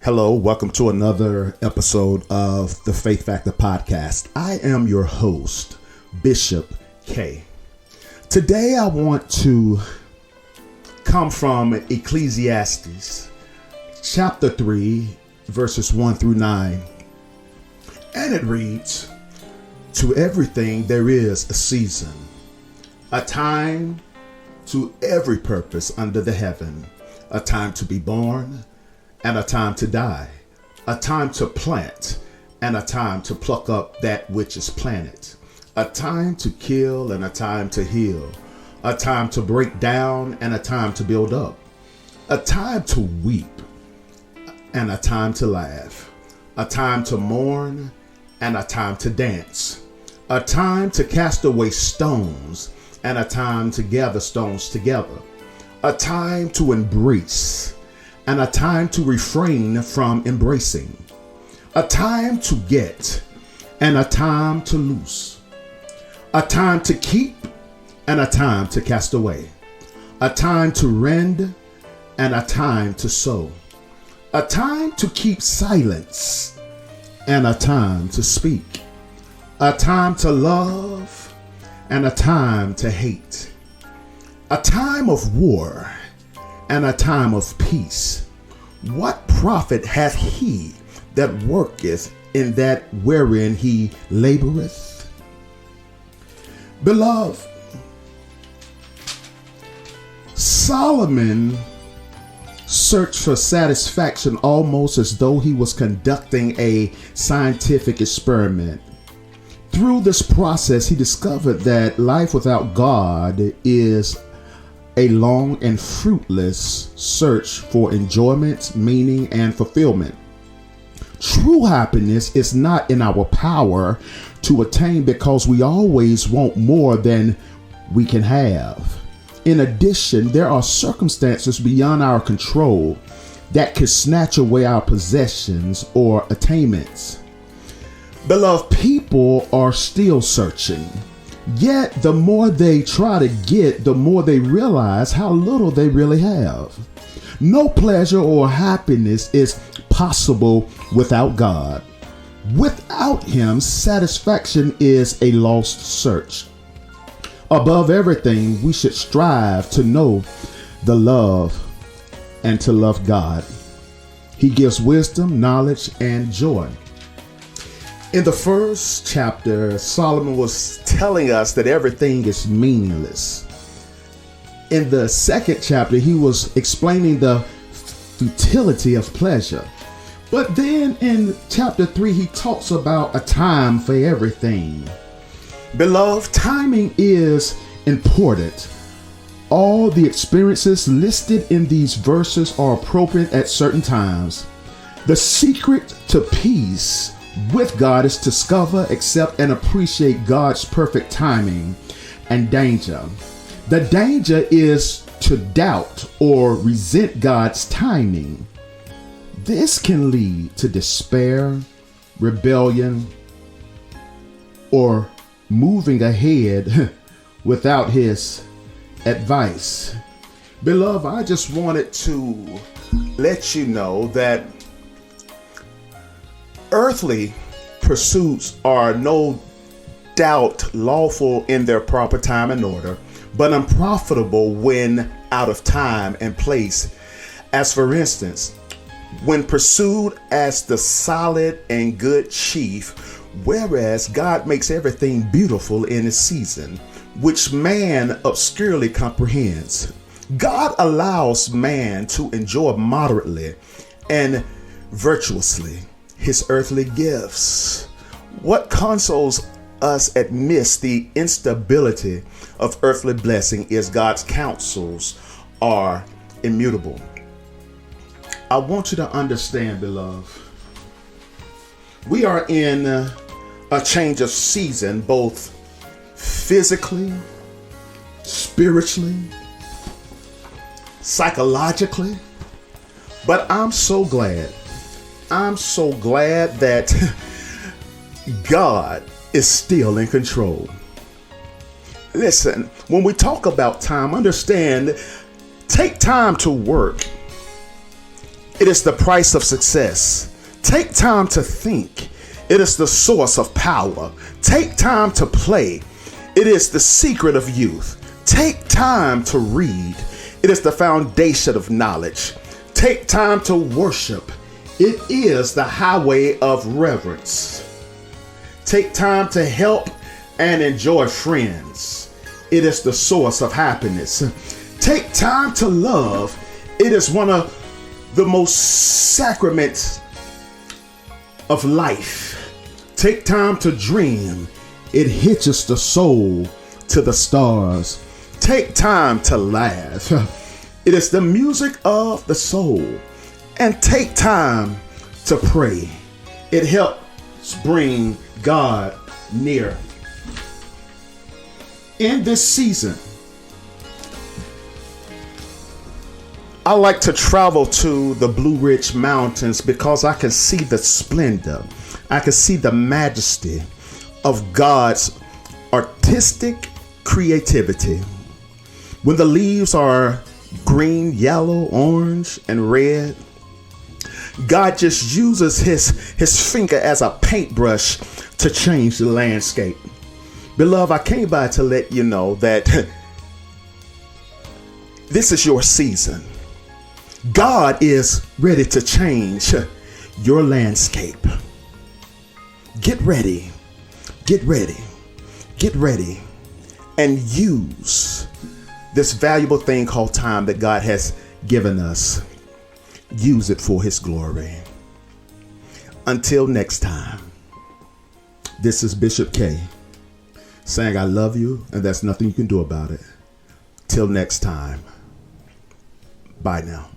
Hello, welcome to another episode of the Faith Factor Podcast. I am your host, Bishop K. Today I want to come from Ecclesiastes, chapter 3, verses 1 through 9. And it reads, "To everything there is a season, a time to every purpose under the heaven, a time to be born, and a time to die, a time to plant, and a time to pluck up that which is planted, a time to kill and a time to heal, a time to break down and a time to build up, a time to weep and a time to laugh, a time to mourn and a time to dance, a time to cast away stones and a time to gather stones together, a time to embrace and a time to refrain from embracing, a time to get and a time to loose, a time to keep and a time to cast away, a time to rend and a time to sow, a time to keep silence and a time to speak, a time to love and a time to hate, a time of war and a time of peace. What profit hath he that worketh in that wherein he laboreth?" Beloved, Solomon searched for satisfaction almost as though he was conducting a scientific experiment. Through this process, he discovered that life without God is a long and fruitless search for enjoyment, meaning, and fulfillment. True happiness is not in our power to attain because we always want more than we can have. In addition, there are circumstances beyond our control that could snatch away our possessions or attainments. Beloved, people are still searching. Yet, the more they try to get, the more they realize how little they really have. No pleasure or happiness is possible without God. Without Him, satisfaction is a lost search. Above everything, we should strive to know the love and to love God. He gives wisdom, knowledge, and joy. In the first chapter, Solomon was telling us that everything is meaningless. In the second chapter, he was explaining the futility of pleasure. But then in chapter 3, he talks about a time for everything. Beloved, timing is important. All the experiences listed in these verses are appropriate at certain times. The secret to peace with God is to discover, accept, and appreciate God's perfect timing and danger. The danger is to doubt or resent God's timing. This can lead to despair, rebellion, or moving ahead without His advice. Beloved, I just wanted to let you know that earthly pursuits are no doubt lawful in their proper time and order, but unprofitable when out of time and place. As for instance, when pursued as the solid and good chief, whereas God makes everything beautiful in His season, which man obscurely comprehends. God allows man to enjoy moderately and virtuously His earthly gifts. What consoles us amidst the instability of earthly blessing is God's counsels are immutable. I want you to understand, beloved, we are in a change of season, both physically, spiritually, psychologically. But I'm so glad that God is still in control. Listen, when we talk about time, understand, take time to work. It is the price of success. Take time to think. It is the source of power. Take time to play. It is the secret of youth. Take time to read. It is the foundation of knowledge. Take time to worship. It is the highway of reverence. Take time to help and enjoy friends. It is the source of happiness. Take time to love. It is one of the most sacraments of life. Take time to dream. It hitches the soul to the stars. Take time to laugh. It is the music of the soul. And take time to pray. It helps bring God near. In this season, I like to travel to the Blue Ridge Mountains because I can see the splendor. I can see the majesty of God's artistic creativity. When the leaves are green, yellow, orange, and red, God just uses his finger as a paintbrush to change the landscape. Beloved, I came by to let you know that this is your season. God is ready to change your landscape. Get ready, get ready, get ready, and use this valuable thing called time that God has given us. Use it for his glory. Until next time, this is Bishop K saying I love you and there's nothing you can do about it. Till next time, bye now.